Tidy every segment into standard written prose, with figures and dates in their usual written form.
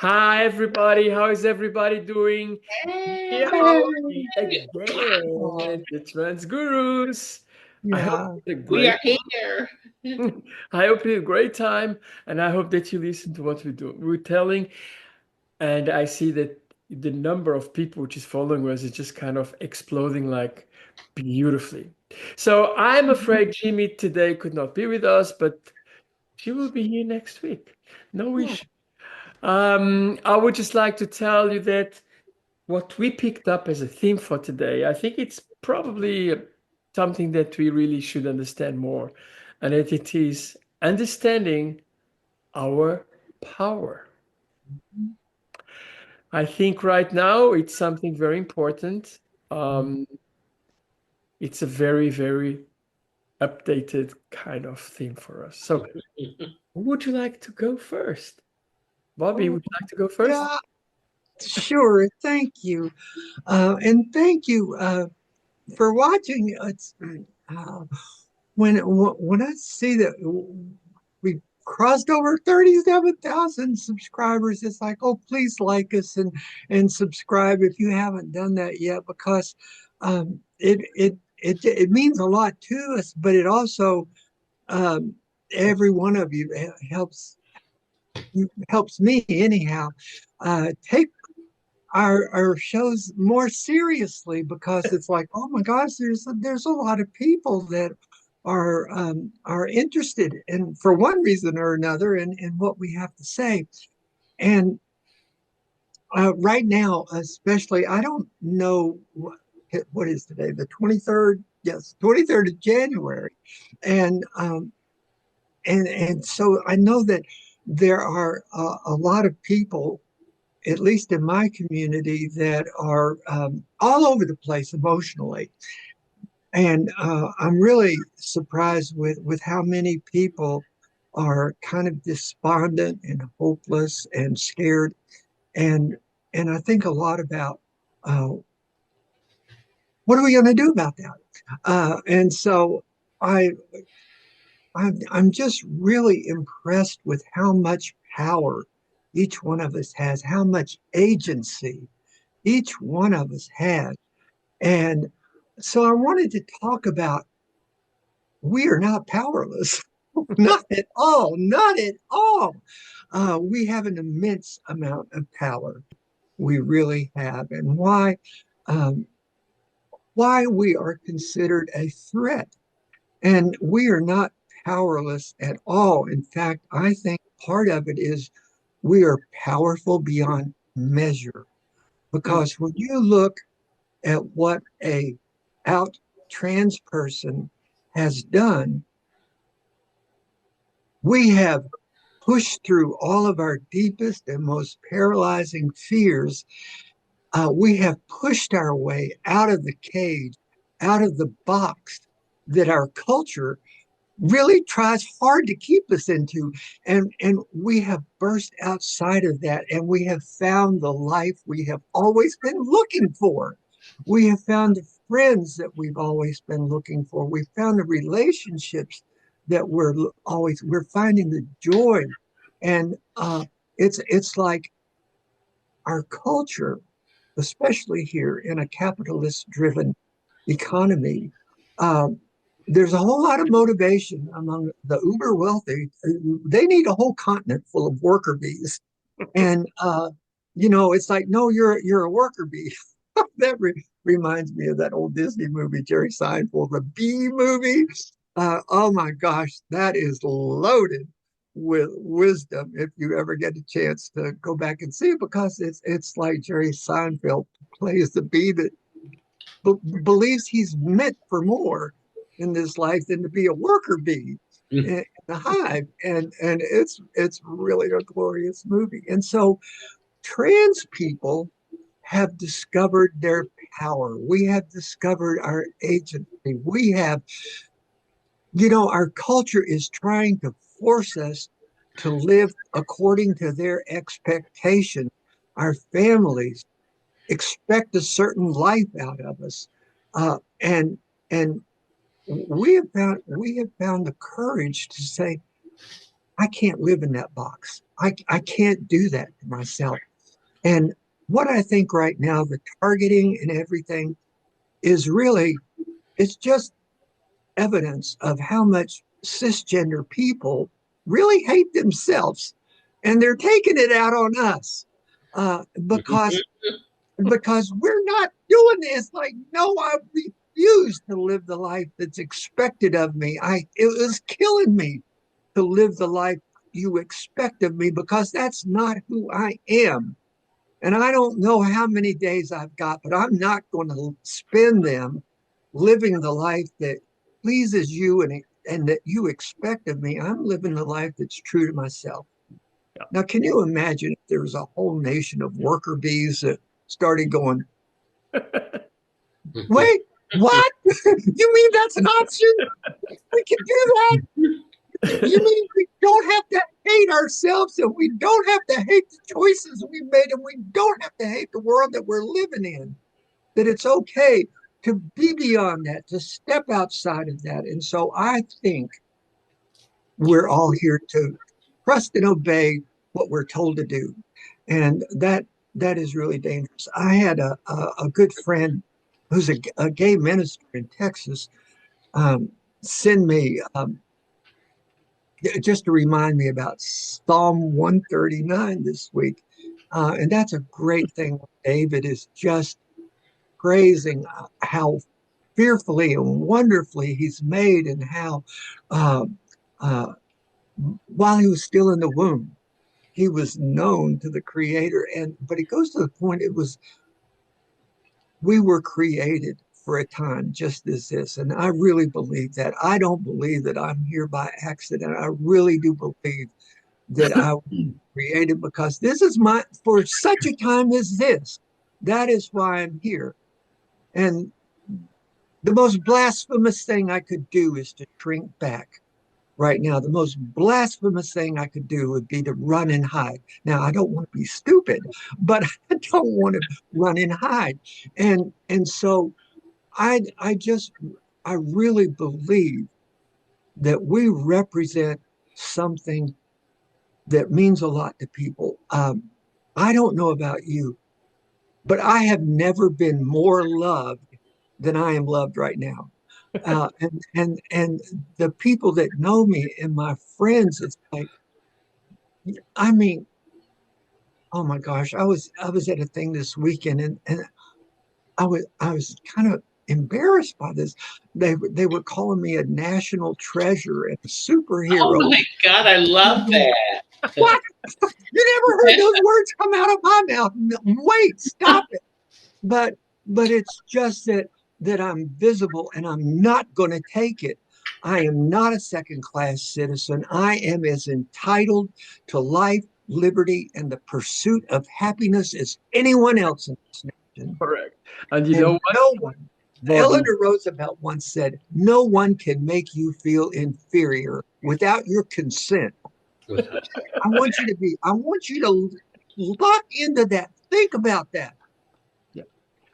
Hi, everybody. How is everybody doing? Here are we again, Oh, the Trans Gurus. I hope yeah. you had a We great are here. I hope you had a great time, and I hope that you listen to what we're telling. And I see that the number of people which is following us is just kind of exploding like beautifully. So I'm afraid Jimmy today could not be with us, but she will be here next week. No Oh, issue. I would just like to tell you that what we picked up as a theme for today, I think it's probably something that we really should understand more, and that it is understanding our power. I think right now it's something very important. Um, it's a very, very updated kind of theme for us. So, who would you like to go first? Bobby, oh, would you like to go first? yeah, sure. Thank you. And thank you for watching. Uh, when I see that we crossed over 37,000 subscribers, it's like, oh, please like us and subscribe if you haven't done that yet, because it means a lot to us, but it also um, every one of you helps me anyhow take our shows more seriously, because it's like, oh my gosh, there's a lot of people that are interested in, for one reason or another, in what we have to say. And right now, especially, I don't know what is today, the 23rd. Yes, 23rd of January. And um, and and so I know that there are a lot of people, at least in my community, that are all over the place emotionally. And I'm really surprised with how many people are kind of despondent and hopeless and scared. And and I think a lot about uh, what are we going to do about that? And so I I'm just really impressed with how much power each one of us has, how much agency each one of us has. And so I wanted to talk about, we are not powerless. Not at all, not at all. We have an immense amount of power. We really have. And um, why we are considered a threat. And we are not powerless at all. In fact, I think part of it is we are powerful beyond measure. Mm. Because when you look at what a out trans person has done, we have pushed through all of our deepest and most paralyzing fears. We have pushed our way out of the cage, out of the box that our culture really tries hard to keep us into. And we have burst outside of that, and we have found the life we have always been looking for. We have found the friends that we've always been looking for. We found the relationships that we're finding the joy. And it's like our culture, especially here in a capitalist driven economy, um, there's a whole lot of motivation among the uber wealthy. They need a whole continent full of worker bees. And, it's like, no, you're a worker bee. That reminds me of that old Disney movie, Jerry Seinfeld, the Bee movie. Oh my gosh, that is loaded with wisdom if you ever get a chance to go back and see it, because it's like Jerry Seinfeld plays the bee that believes he's meant for more in this life than to be a worker bee in the hive. And it's really a glorious movie. And so trans people have discovered their power. We have discovered our agency. Our culture is trying to force us to live according to their expectation. Our families expect a certain life out of us. And we have found the courage to say, I can't live in that box. I can't do that to myself. And what I think right now, the targeting and everything is really, it's just evidence of how much cisgender people really hate themselves. And they're taking it out on us because we're not doing this. Like, no, I refuse to live the life that's expected of me. It was killing me to live the life you expect of me because that's not who I am. And I don't know how many days I've got, but I'm not going to spend them living the life that pleases you and that you expect of me. I'm living the life that's true to myself. Now, can you imagine if there was a whole nation of worker bees that started going, wait, what? You mean that's an option? We can do that? You mean we don't have to hate ourselves and we don't have to hate the choices we made and we don't have to hate the world that we're living in? That it's okay to be beyond that, to step outside of that. And so I think we're all here to trust and obey what we're told to do. And that is really dangerous. I had a good friend who's a gay minister in Texas um, send me just to remind me about Psalm 139 this week. And that's a great thing. David is just praising how fearfully and wonderfully he's made and how uh, uh, while he was still in the womb, he was known to the creator. And but it goes to the point it was we were created for a time just as this. And I really believe that. I don't believe that I'm here by accident. I really do believe that I was created because this is my for such a time as this. That is why I'm here. And the most blasphemous thing I could do is to shrink back right now. The most blasphemous thing I could do would be to run and hide. Now, I don't want to be stupid, but I don't want to run and hide. And so I just I really believe that we represent something that means a lot to people. I don't know about you, but I have never been more loved than I am loved right now. And the people that know me and my friends, it's like, I mean, oh my gosh, I was at a thing this weekend and I was kind of embarrassed by this. They were calling me a national treasure and a Oh superhero. my God, I love that. What? You never heard those words come out of my mouth. Wait, stop it. But it's just that I'm visible and I'm not going to take it. I am not a second class citizen. I am as entitled to life, liberty, and the pursuit of happiness as anyone else in this nation. Correct. And you know And what, no one, Bobby? Eleanor Roosevelt once said, no one can make you feel inferior without your consent. I want you to lock into that. Think about that. Yeah.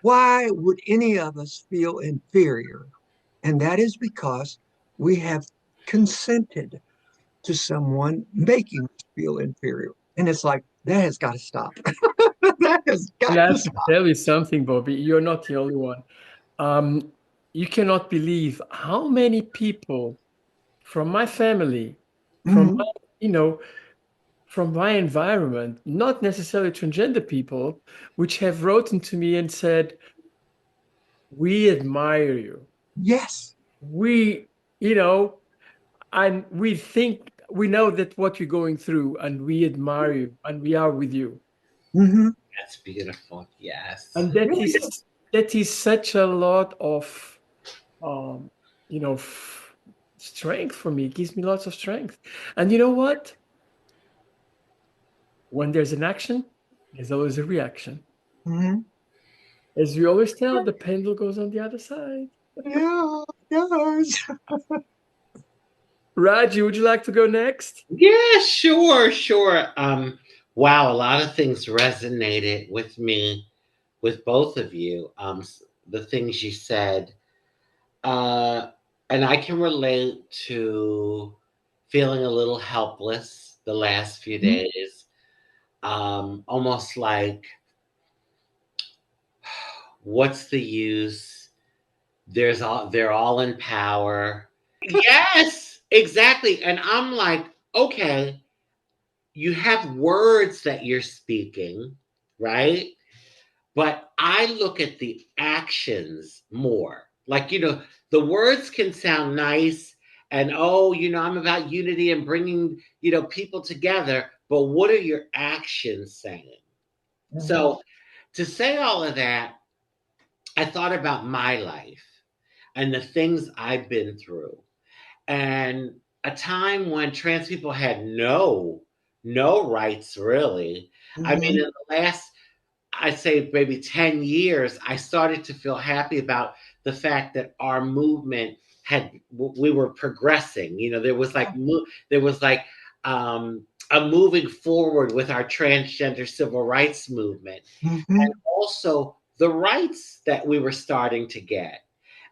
Why would any of us feel inferior? And that is because we have consented to someone making us feel inferior. And it's like, that has got to stop. That has And got I to have to stop. tell you something, Bobby. You're not the only one. Um, you cannot believe how many people from my family, from my, Mm-hmm. you know, from my environment, not necessarily transgender people, which have written to me and said, "We admire you. Yes. We, you know, and we think we know that what you're going through, and we admire you, and we are with you." Mm-hmm. That's beautiful. Yes. And Really is. that is such a lot of um, you know, strength for me. It gives me lots of strength. And you know what? When there's an action, there's always a reaction. Mm-hmm. As we always tell, the pendulum goes on the other side. Yeah, yes. Raji, would you like to go next? Yeah, sure, sure. Wow, a lot of things resonated with me, with both of you. The things you said, uh, and I can relate to feeling a little helpless the last few Mhm. days. Almost like, what's the use? They're all in power. Yes, exactly. And I'm like, okay, you have words that you're speaking, right? But I look at the actions more. Like, the words can sound nice and, oh, I'm about unity and bringing, people together. But what are your actions saying? Mhm. So to say all of that, I thought about my life and the things I've been through and a time when trans people had no rights really. I mean, Mhm. in the last, I'd say maybe 10 years, I started to feel happy about the fact that our movement we were progressing. There was like a moving forward with our transgender civil rights movement, and Mhm. also the rights that we were starting to get.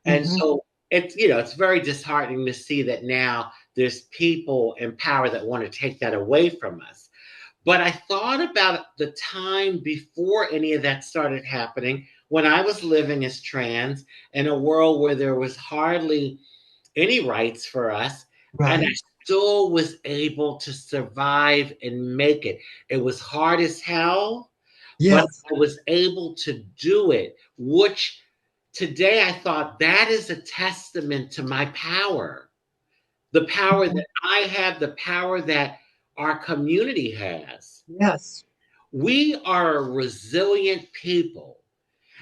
And Mhm. so it's very disheartening to see that now there's people in power that want to take that away from us. But I thought about the time before any of that started happening when I was living as trans in a world where there was hardly any rights for us. And I Right. still was able to survive and make it. It was hard as hell, but Yes. I was able to do it, which today I thought that is a testament to my power. The power Mhm. that I have, the power that our community has. Yes. We are a resilient people.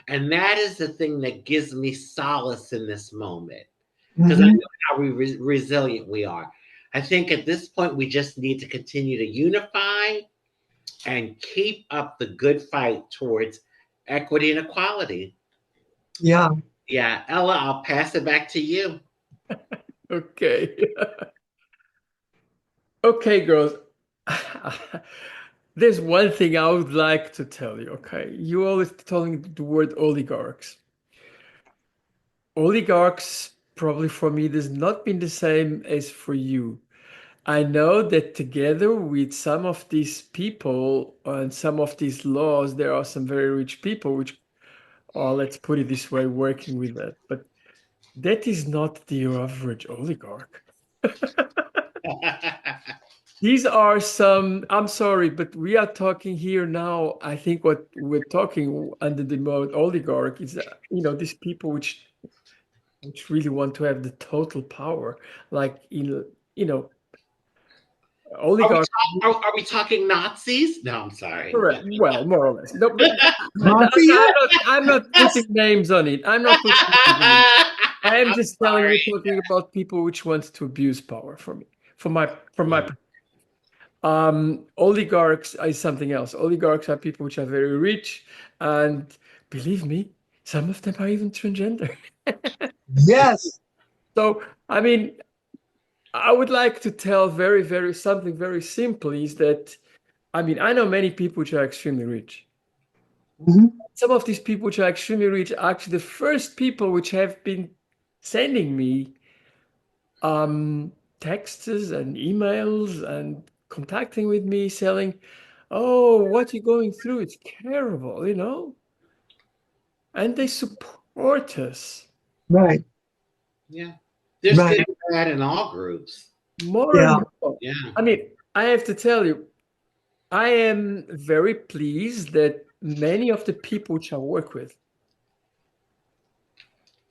And that is the thing that gives me solace in this moment because I Mhm. know how resilient we are. I think at this point, we just need to continue to unify and keep up the good fight towards equity and equality. Yeah. Yeah, Ella, I'll pass it back to you. Okay. Okay, girls. There's one thing I would like to tell you, okay? You always telling the word oligarchs. Oligarchs probably for me does not mean the same as for you. I know that together with some of these people and some of these laws, there are some very rich people which are, let's put it this way, working with that. But that is not the average oligarch. These are some, I'm sorry, but we are talking here now. I think what we're talking under the mode oligarch is, these people which really want to have the total power, like you know, Are we oligarch. are we talking Nazis? No, I'm sorry. Correct. Well, more or less. No, but Mafia? I'm not putting names on it. I'm not putting names on it. I am I'm just telling sorry. we're talking about people which want to abuse power for me, from my Mm. oligarchs is something else. Oligarchs are people which are very rich, and believe me, some of them are even transgender. Yes. So, I mean, I would like to tell something very simply is that, I mean, I know many people which are extremely rich. Mhm. Some of these people which are extremely rich are actually the first people which have been sending me texts and emails and contacting with me saying, "Oh, what you're going through, it's terrible." And they support us Right. Yeah. There's good Right. and bad in all groups. more Yeah. and more. Yeah. I mean, I have to tell you, I am very pleased that many of the people which I work with,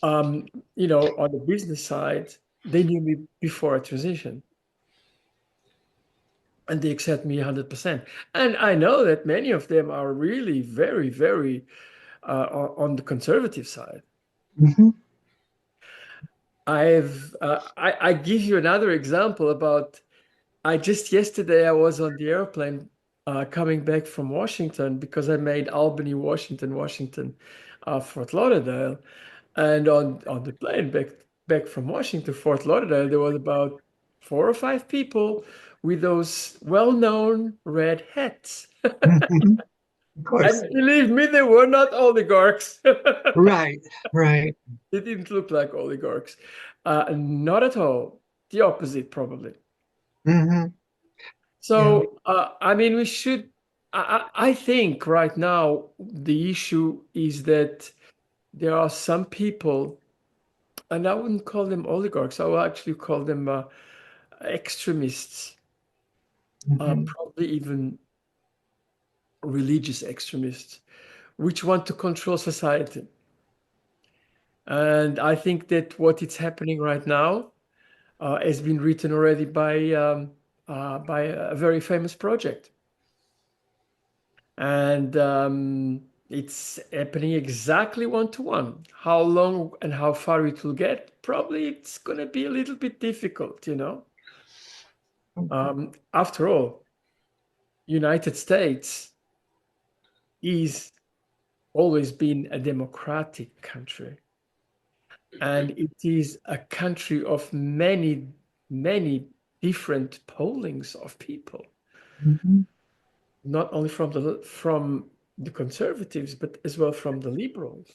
um, on the business side, they knew me before I transitioned and they accept me 100%. And I know that many of them are really very, very on the conservative side. Mhm. I give you another example about I just yesterday I was on the airplane coming back from Washington because I made Albany, Washington, Fort Lauderdale, and on the plane back from Washington to Fort Lauderdale there was about 4 or 5 people with those well-known red hats. Mhm. Of course. And believe me, they were not oligarchs. Right. Right. They didn't look like oligarchs. Not at all. The opposite, probably. Hmm. Yeah. So, I mean, we should. I think right now the issue is that there are some people, and I wouldn't call them oligarchs. I would actually call them extremists, Hmm. probably even religious extremists, which want to control society. And I think that what is happening right now has been written already by a very famous project. And it's happening exactly one to one. How long and how far it will get, probably it's going to be a little bit difficult, you know. After all, United States is always been a democratic country, and it is a country of many, many different pollings of people, Hmm. not only from the conservatives, but as well from the liberals.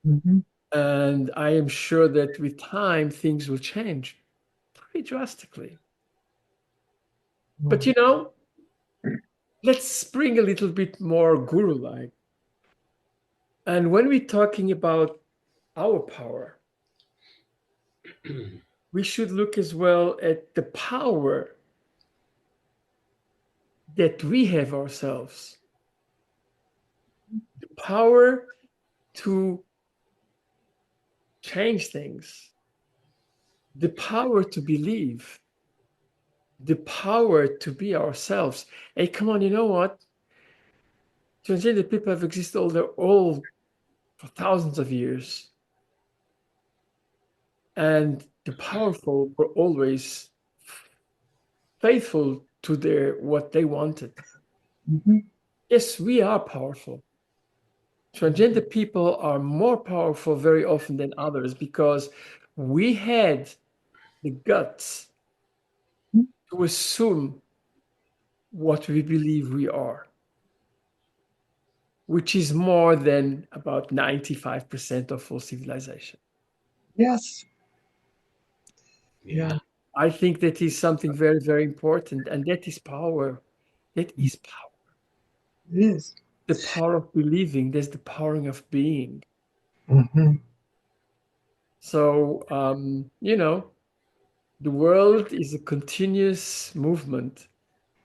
Hmm. And I am sure that with time, things will change pretty drastically. But Right. you know, let's bring a little bit more guru like. And when we're talking about our power, we should look as well at the power that we have ourselves, the power to change things, the power to believe, the power to be ourselves. Hey, come on, you know what? Transgender people have existed all for thousands of years, and the powerful were always faithful to their what they wanted. Hmm. Yes, we are powerful. Transgender people are more powerful very often than others because we had the guts to assume what we believe we are, which is more than about 95% of full civilization. Yes. Yeah. Yeah. I think that is something very, very important, and that is power. That is power. It is. The power of believing, there's the power of being. Hmm. So, you know, the world is a continuous movement,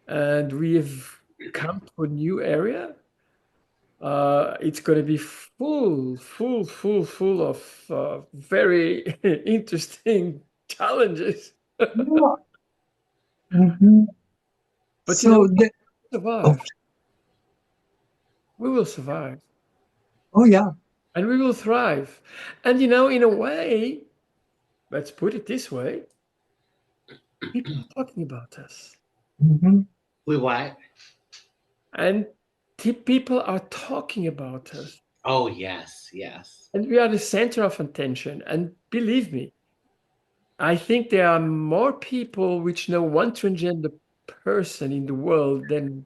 and we have come to a new area. It's going to be full of very interesting challenges. Yeah. Hmm. But you know, So, oh, survive. We will survive, oh yeah. and we will thrive. And you know, in a way, let's put it this way: people are talking about us, Hmm. We what? and people are talking about us, Oh, yes, yes. and we are the center of attention. And believe me, I think there are more people which know one transgender person in the world than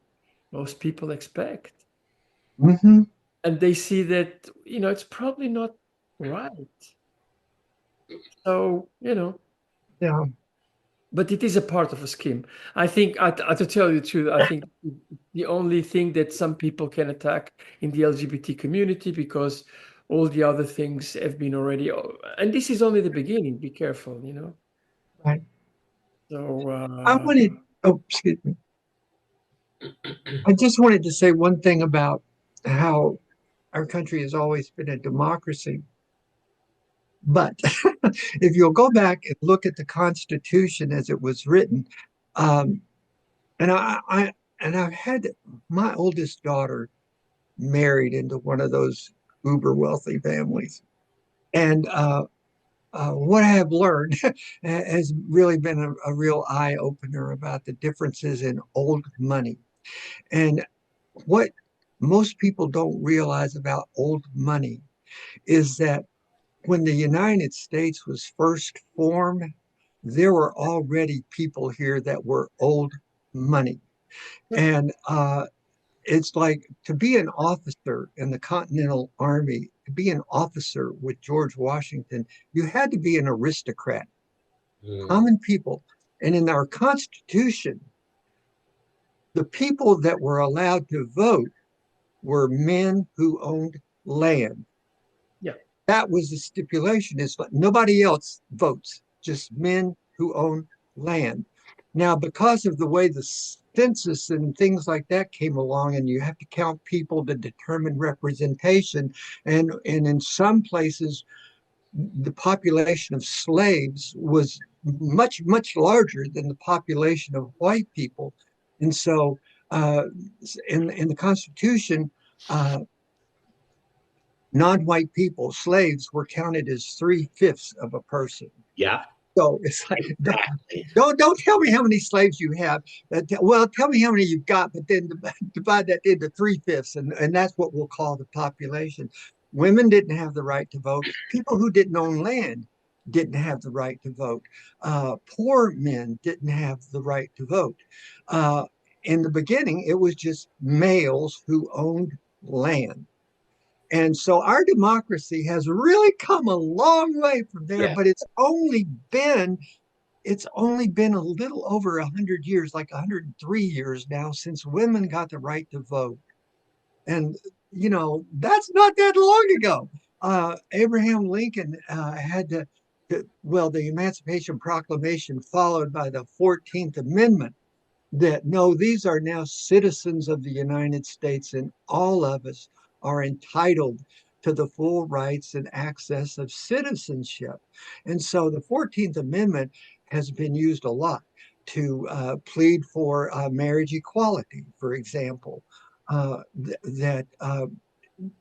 most people expect. Hmm. And they see that, you know, it's probably not right. So, you know, Yeah. but it is a part of a scheme. I think, to tell you the truth, I think the only thing that some people can attack in the LGBT community because all the other things have been already, and this is only the beginning. Be careful, you know. Right. So, I wanted, oh, excuse me. I just wanted to say one thing about how our country has always been a democracy. But if you'll go back and look at the Constitution as it was written, um, and I've had my oldest daughter married into one of those uber wealthy families, and what I have learned has really been a real eye opener about the differences in old money and what most people don't realize about old money is that when the United States was first formed, there were already people here that were old money. And it's like to be an officer in the Continental Army, to be an officer with George Washington, you had to be an aristocrat, Mm. common people. And in our Constitution, the people that were allowed to vote were men who owned land. Yeah. That was the stipulation. Is nobody else votes, just men who own land. Now, because of the way the census and things like that came along, and you have to count people to determine representation, and in some places the population of slaves was much larger than the population of white people, and so uh, in the Constitution, uh, non-white people, slaves, were counted as 3/5 of a person. Yeah, So it's like, exactly. don't tell me how many slaves you have. Well, tell me how many you've got, but then divide that into 3/5, and that's what we'll call the population. Women didn't have the right to vote. People who didn't own land didn't have the right to vote. Poor men didn't have the right to vote. Uh, in the beginning, it was just males who owned land. And so our democracy has really come a long way from there, Yeah, but it's only been a little over 100 years, like 103 years now, since women got the right to vote. And that's not that long ago. Abraham Lincoln had well, the Emancipation Proclamation followed by the 14th Amendment, that no, these are now citizens of the United States, and all of us are entitled to the full rights and access of citizenship. And so the 14th Amendment has been used a lot to plead for marriage equality, for example, that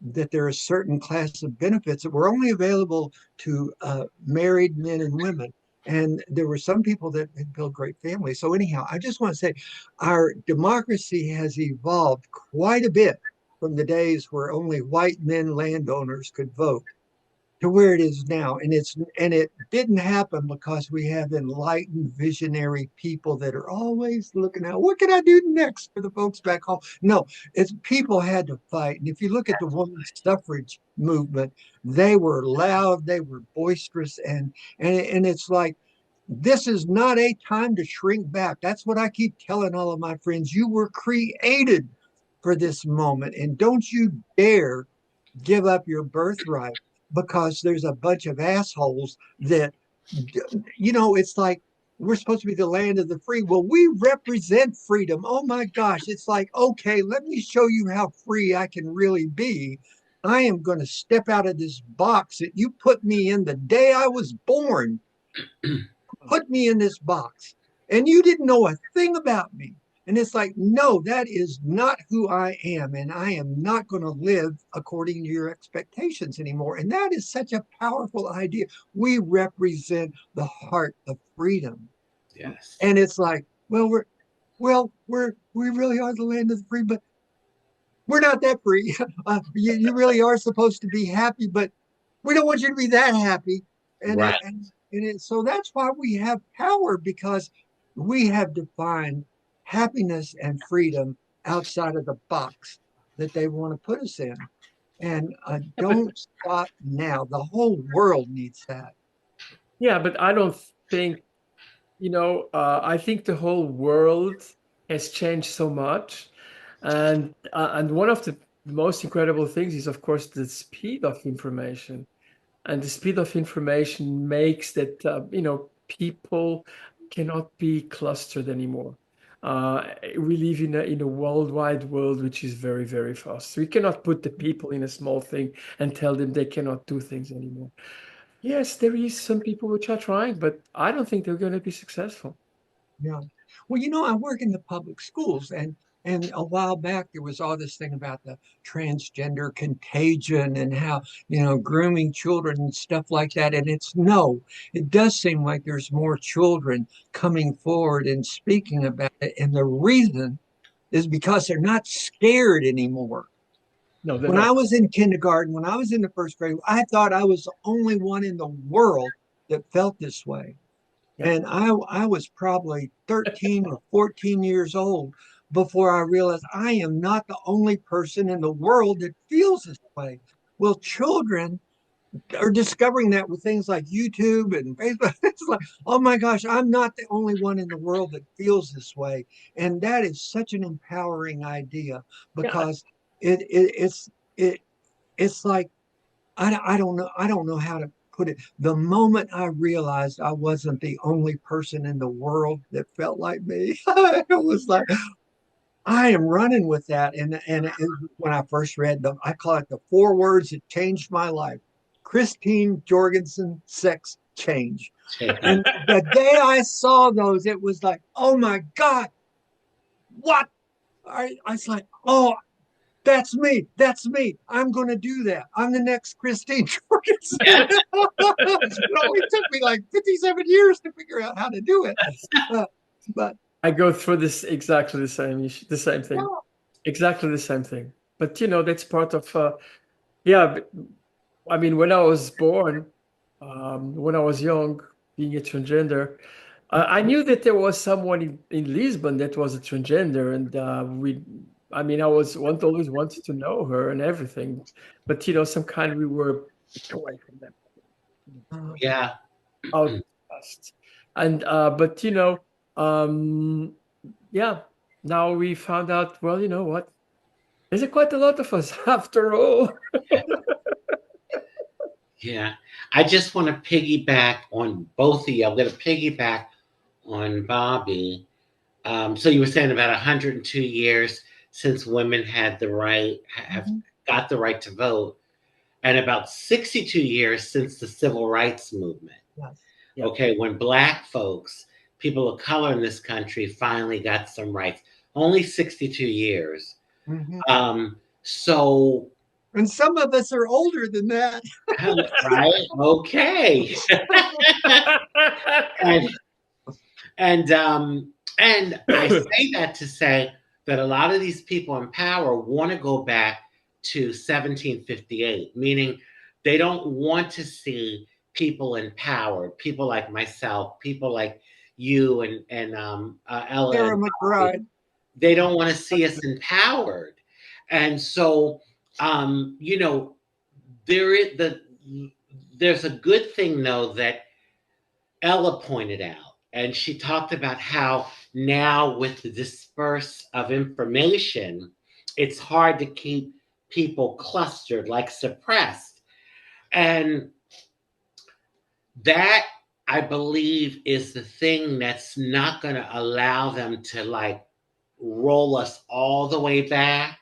there are certain class of benefits that were only available to married men and women. And there were some people that had built great families. So anyhow, I just want to say our democracy has evolved quite a bit from the days where only white men landowners could vote to where it is now. And it didn't happen because we have enlightened visionary people that are always looking out, what can I do next for the folks back home? No, it's people had to fight. And if you look at the women's suffrage movement, they were loud, they were boisterous, and it's like, this is not a time to shrink back. That's what I keep telling all of my friends. You were created for this moment, and don't you dare give up your birthright because there's a bunch of assholes that, it's like, we're supposed to be the land of the free. Well, we represent freedom. Oh my gosh. It's like, okay, let me show you how free I can really be. I am going to step out of this box that you put me in the day I was born. Put me in this box. And you didn't know a thing about me. And it's like, no, that is not who I am. And I am not going to live according to your expectations anymore. And that is such a powerful idea. We represent the heart of freedom. yes, And it's like, we really are the land of the free, but we're not that free. You really are supposed to be happy, but we don't want you to be that happy. And right. it, and, and it, so that's why we have power, because we have defined happiness and freedom outside of the box that they want to put us in. And Yeah, but don't stop now. The whole world needs that. yeah, but I don't think, I think the whole world has changed so much. And one of the most incredible things is, of course, the speed of information. And the speed of information makes that, people cannot be clustered anymore. We live in a worldwide world which is very, very fast. We cannot put the people in a small thing and tell them they cannot do things anymore. Yes, there is some people which are trying, but I don't think they're going to be successful. Yeah. Well, I work in the public schools, and a while back there was all this thing about the transgender contagion and how, grooming children and stuff like that. And it's no, it does seem like there's more children coming forward and speaking about it. And the reason is because they're not scared anymore. No, they're When I not. was in kindergarten, when I was in the first grade, I thought I was the only one in the world that felt this way. Yeah. And I was probably 13 or 14 years old before I realized I am not the only person in the world that feels this way. Well, children are discovering that with things like YouTube and Facebook. It's like, oh my gosh, I'm not the only one in the world that feels this way. And that is such an empowering idea Yeah, because it it's like I don't know how to put it. The moment I realized I wasn't the only person in the world that felt like me, it was like I am running with that. And when I first read them, I call it the four words that changed my life. Christine Jorgensen, sex change. And the day I saw those, it was like, oh my God, what? I was like, oh, that's me. That's me. I'm going to do that. I'm the next Christine Jorgensen. Yeah. It only took me like 57 years to figure out how to do it. Uh, but I go through this exactly the same thing, yeah. exactly the same thing. But that's part of yeah. I mean, when I was born, when I was young, being a transgender, I knew that there was someone in Lisbon that was a transgender, and I mean, always wanted to know her and everything, but some kind we were away from them, Uh, Yeah. outcast, and but um, yeah, now we found out. Well, you know what? There's quite a lot of us after all. Yeah. I just want to piggyback on both of you. I'm going to piggyback on Bobby. So you were saying about 102 years since women had the right, have mhm, got the right to vote, and about 62 years since the civil rights movement. yes. Yeah. Okay, when black folks, people of color in this country, finally got some rights. Only 62 years. Mhm. So, And some of us are older than that. right? Okay. and and and I say that to say that a lot of these people in power want to go back to 1758, meaning they don't want to see people empowered, people like myself, people like you and Ella Sarah and Bobby. McBride. They don't want to see us empowered, and so you know there is there's a good thing though that Ella pointed out, and she talked about how now with the disperse of information, it's hard to keep people clustered, like suppressed. And that, I believe, is the thing that's not going to allow them to like roll us all the way back.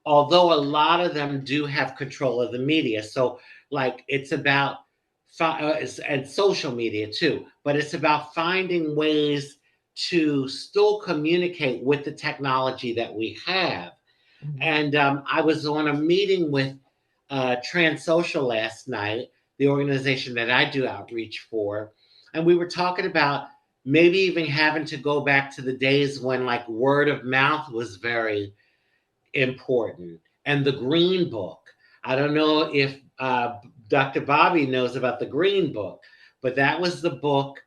Although a lot of them do have control of the media. So, like, it's about, and social media too, but it's about finding ways to still communicate with the technology that we have. Mhm. And I was on a meeting with Transsocial last night, the organization that I do outreach for. And we were talking about maybe even having to go back to the days when, like, word of mouth was very important. And the Green Book. I don't know if Dr. Bobby knows about the Green Book, but that was the book.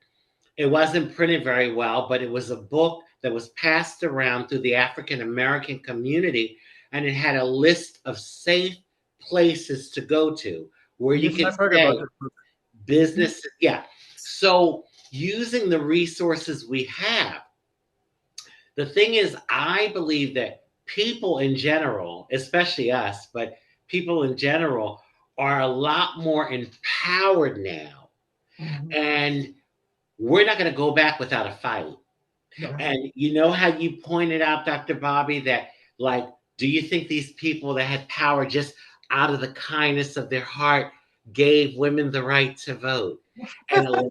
It wasn't printed very well, but it was a book that was passed around through the African American community, and it had a list of safe places to go to where you Yes, can I've heard about stay, that book. Mhm. business. Yeah. So using the resources we have, the thing is, I believe that people in general, especially us, but people in general are a lot more empowered now. Mhm. And we're not going to go back without a fight. No. Right. And you know how you pointed out, Dr. Bobby, that like, do you think these people that had power just out of the kindness of their heart gave women the right to vote and allowed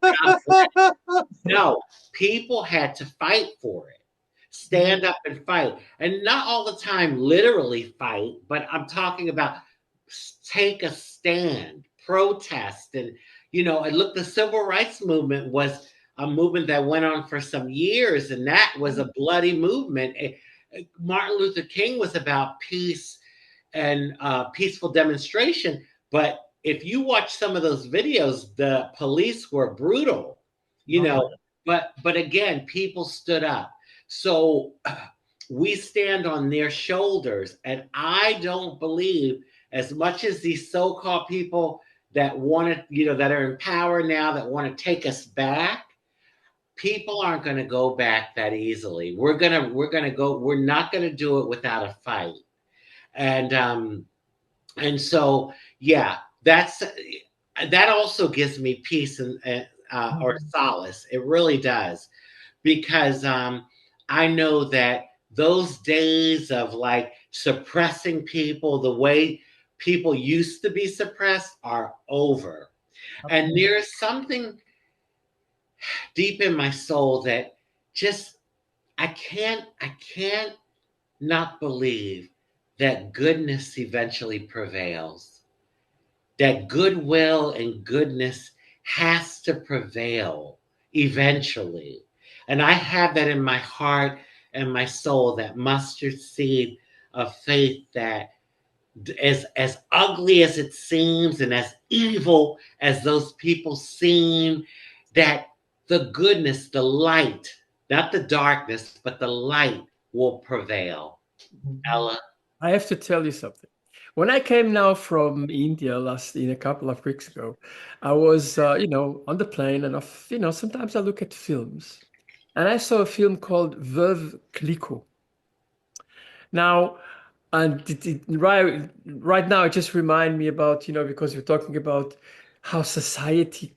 no, people had to fight for it. Mhm. Stand up and fight. And not all the time literally fight, but I'm talking about take a stand, protest. And, and look, the civil rights movement was a movement that went on for some years, and that was a bloody movement. Martin Luther King was about peace and peaceful demonstration. But if you watch some of those videos, the police were brutal, you Oh, know. yeah. But again, people stood up. So we stand on their shoulders, and I don't believe, as much as these so-called people that want to, that are in power now that want to take us back, people aren't going to go back that easily. We're not going to do it without a fight. And so yeah, that also gives me peace and or Mhm. solace. It really does, because I know that those days of like suppressing people the way people used to be suppressed are over. And there's something deep in my soul that just I can't not believe that goodness eventually prevails. That goodwill and goodness has to prevail eventually. And I have that in my heart and my soul, that mustard seed of faith that, as ugly as it seems and as evil as those people seem, that the goodness, the light, not the darkness, but the light will prevail. Mhm. Ella? I have to tell you something. When I came now from India last in a couple of weeks ago, I was on the plane, and sometimes I look at films, and I saw a film called Veuve Clicquot. Now, and right now, it just remind me about because we're talking about how society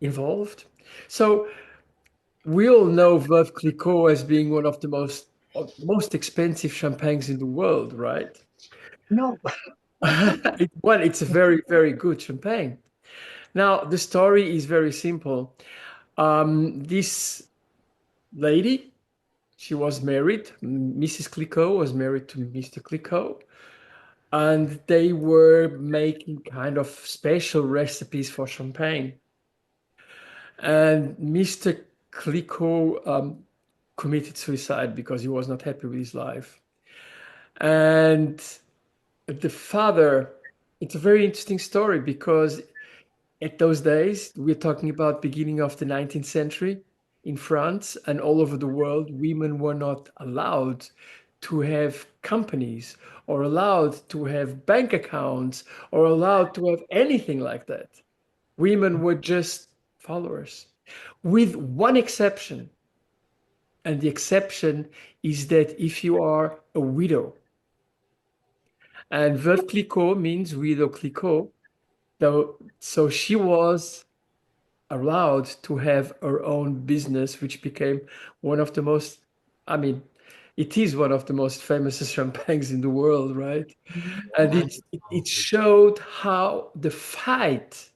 evolved. So we all know Veuve Clicquot as being one of the most expensive champagnes in the world, right? No. Well, it's a very, very good champagne. Now, the story is very simple. This lady, she was married. Mrs. Clicquot was married to Mr. Clicquot, and they were making kind of special recipes for champagne. And Mr. Clicquot committed suicide because he was not happy with his life. And the father, it's a very interesting story because at those days, we're talking about beginning of the 19th century in France and all over the world, women were not allowed to have companies or allowed to have bank accounts or allowed to have anything like that. Women were just followers, with one exception. And the exception is that if you are a widow, and Veuve Clicquot means widow Clicquot, so she was allowed to have her own business, which became one of the most, I mean, it is one of the most famous champagnes in the world, right? And it Wonderful. showed how the fight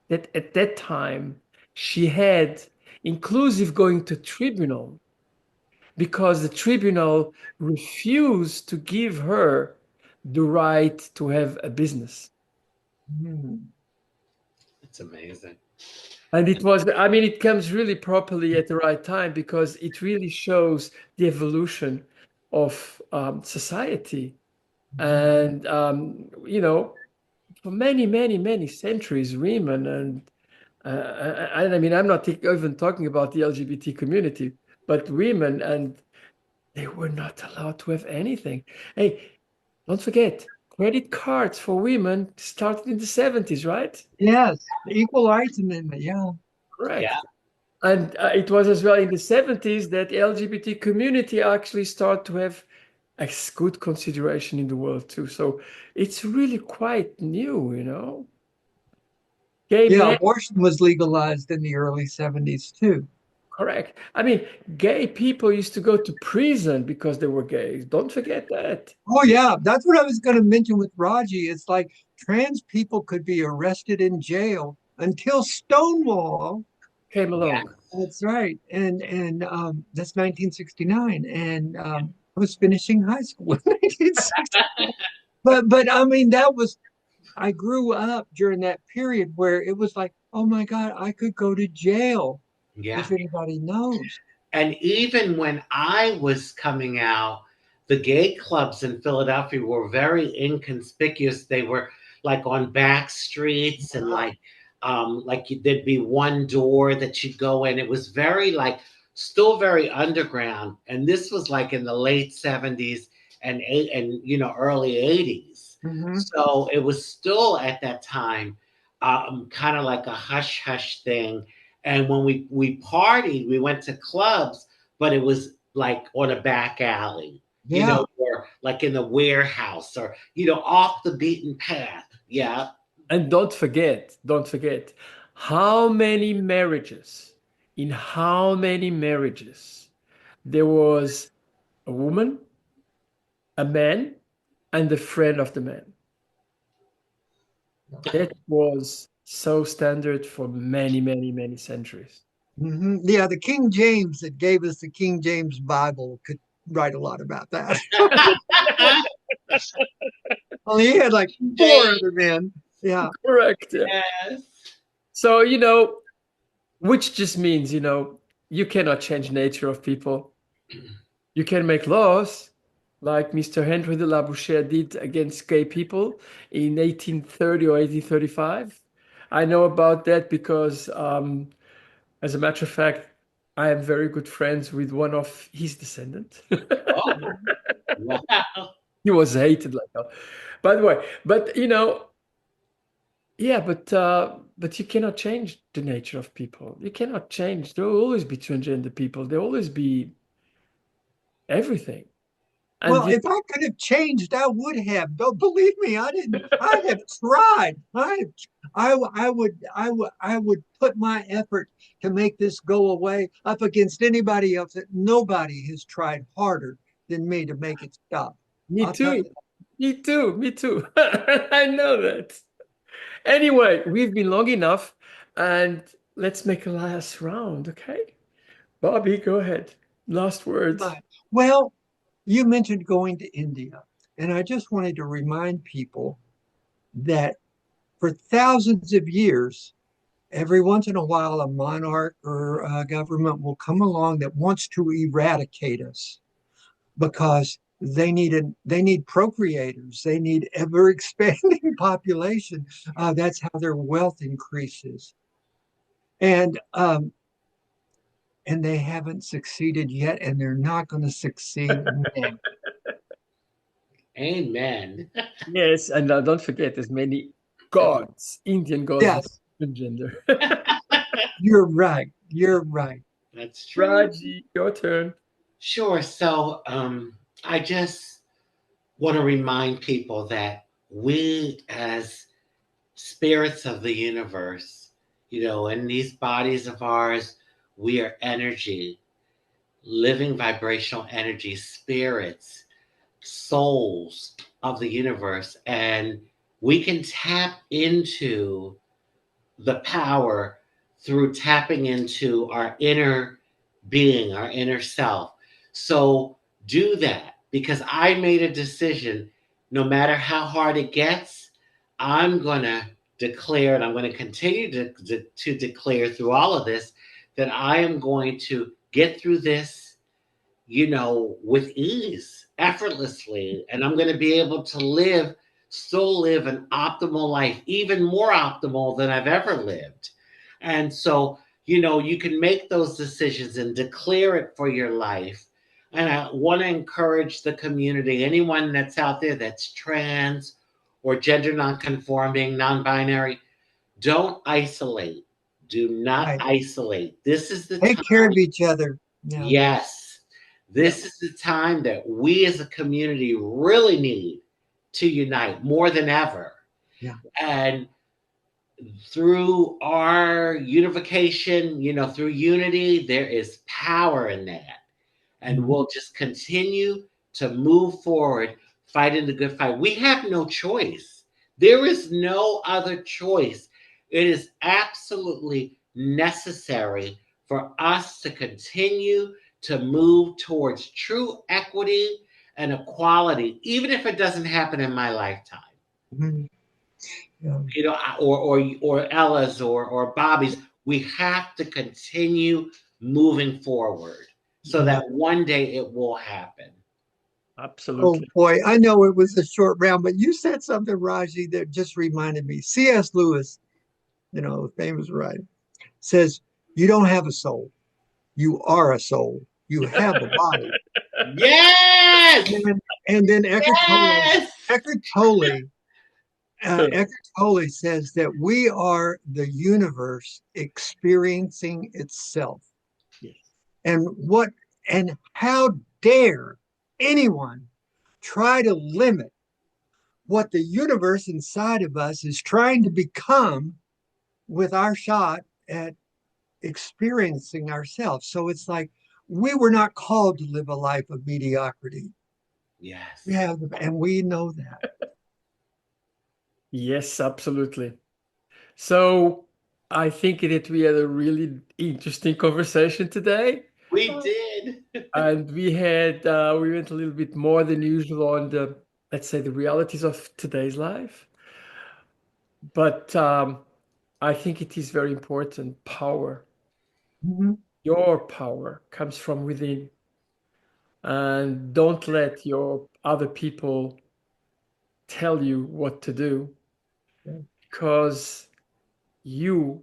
that at that time she had, inclusive going to tribunal, because the tribunal refused to give her the right to have a business. Mhm. It's amazing. And it was, I mean, it comes really properly at the right time because it really shows the evolution of society. And, for many, many, many centuries, women and I mean, I'm not even talking about the LGBT community, but women, and they were not allowed to have anything. Hey, don't forget, credit cards for women started in the 70s, right? Yes, the Equal Rights Amendment. Yeah. Yeah. Correct. And it was as well in the 70s that the LGBT community actually started to have a good consideration in the world too. So it's really quite new. Gay Yeah, men, abortion was legalized in the early 70s too. correct. I mean, gay people used to go to prison because they were gays. Don't forget that. Oh yeah, that's what I was going to mention with Raji. It's like trans people could be arrested in jail until Stonewall. Came Yeah. along. That's right. And that's 1969. And I was finishing high school in 1960. But I mean that was I grew up during that period where it was like, oh my God, I could go to jail if Yeah. anybody knows. And even when I was coming out, the gay clubs in Philadelphia were very inconspicuous. They were like on back streets, and there'd be one door that you'd go in. It was very like still very underground. And this was like in the late 70s and early 80s. Hmm. So it was still at that time. kind of like a hush hush thing. And when we partied, we went to clubs, but it was like on a back alley, Yeah. or like in the warehouse, or off the beaten path. Yeah. And don't forget, how many marriages, in how many marriages there was a woman, a man, and the friend of the man. That was so standard for many, many, many centuries. Yeah, the King James that gave us the King James Bible could write a lot about that. Only he had like four other men. Yeah. Correct. Yeah. Yes. So, which just means, you cannot change nature of people. You can make laws like Mr. Henry de la Bouchère did against gay people in 1830 or 1835. I know about that because, as a matter of fact, I am very good friends with one of his descendants. Oh, wow. He was hated like hell. By the way, but yeah, but you cannot change the nature of people. You cannot change. There will always be transgender people. There will always be everything. And Well, if I could have changed, I would have. Don't believe me. I didn't. I have tried. I would put my effort to make this go away up against anybody else. That nobody has tried harder than me to make it stop. me I'll tell too. you. Me too. Me too. I know that. Anyway, we've been long enough, and let's make a last round, okay? Bobby, go ahead. Last words. But, well, you mentioned going to India, and I just wanted to remind people that for thousands of years, every once in a while, a monarch or a government will come along that wants to eradicate us because they need procreators, they need ever expanding population. That's how their wealth increases, and um, and they haven't succeeded yet, and they're not going to succeed now. Amen. Yes, and now don't forget, there's many gods, Indian gods that Yes, are transgender. you're right. You're right. That's true. Raji, your turn. Sure. So, I just want to remind people that we, as spirits of the universe, in these bodies of ours, we are energy, living vibrational energy, spirits, souls of the universe. And we can tap into the power through tapping into our inner being, our inner self. So do that, because I made a decision. No matter how hard it gets, I'm going to declare, and I'm going to continue to declare through all of this, that I am going to get through this, with ease, effortlessly. And I'm going to be able to still live an optimal life, even more optimal than I've ever lived. And so, you can make those decisions and declare it for your life. And I want to encourage the community, anyone that's out there that's trans or gender nonconforming, non binary, don't isolate. Do not Right. isolate. This is the Take care of time. each other. Yeah. Yes. Yeah, This is the time that we as a community really need to unite more than ever. Yeah. And through our unification, through unity, there is power in that. And Mhm. we'll just continue to move forward, fighting the good fight. We have no choice. There is no other choice. It is absolutely necessary for us to continue to move towards true equity and equality, even if it doesn't happen in my lifetime. Mhm. Yeah. Or Ella's or Bobby's. We have to continue moving forward so Yeah. that one day it will happen. Oh absolutely. boy, I know it was a short round, but you said something, Raji, that just reminded me. C.S. Lewis, the famous writer, says, "You don't have a soul. You are a soul. You have a body." Yes! And then Yes! Eckhart Tolle Eckhart Tolle says that we are the universe experiencing itself. Yes. And what and how dare anyone try to limit what the universe inside of us is trying to become with our shot at experiencing ourselves. So it's like we were not called to live a life of mediocrity. We Yes. have, and we know that. Yes, absolutely. So I think that we had a really interesting conversation today. We did. And we went a little bit more than usual on the, let's say, the realities of today's life. But I think it is very important. Power, Mhm. your power comes from within. And don't let your other people tell you what to do, because you,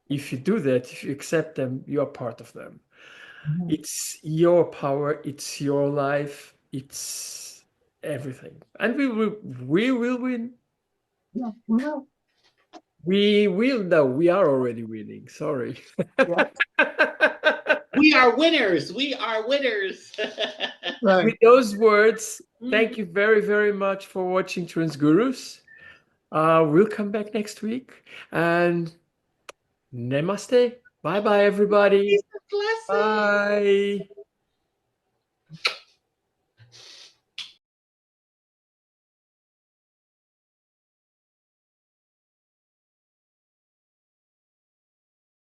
if you do that, if you accept them, you are part of them. Mhm. It's your power, it's your life, it's everything. And we will win. Yeah, well, We will, no, we are already winning. Sorry. yeah, We are winners. We are winners. right. With those words, thank Mhm. you very, very much for watching Transgurus. We'll come back next week, and namaste. Bye bye, Peace everybody. and blessings. Bye.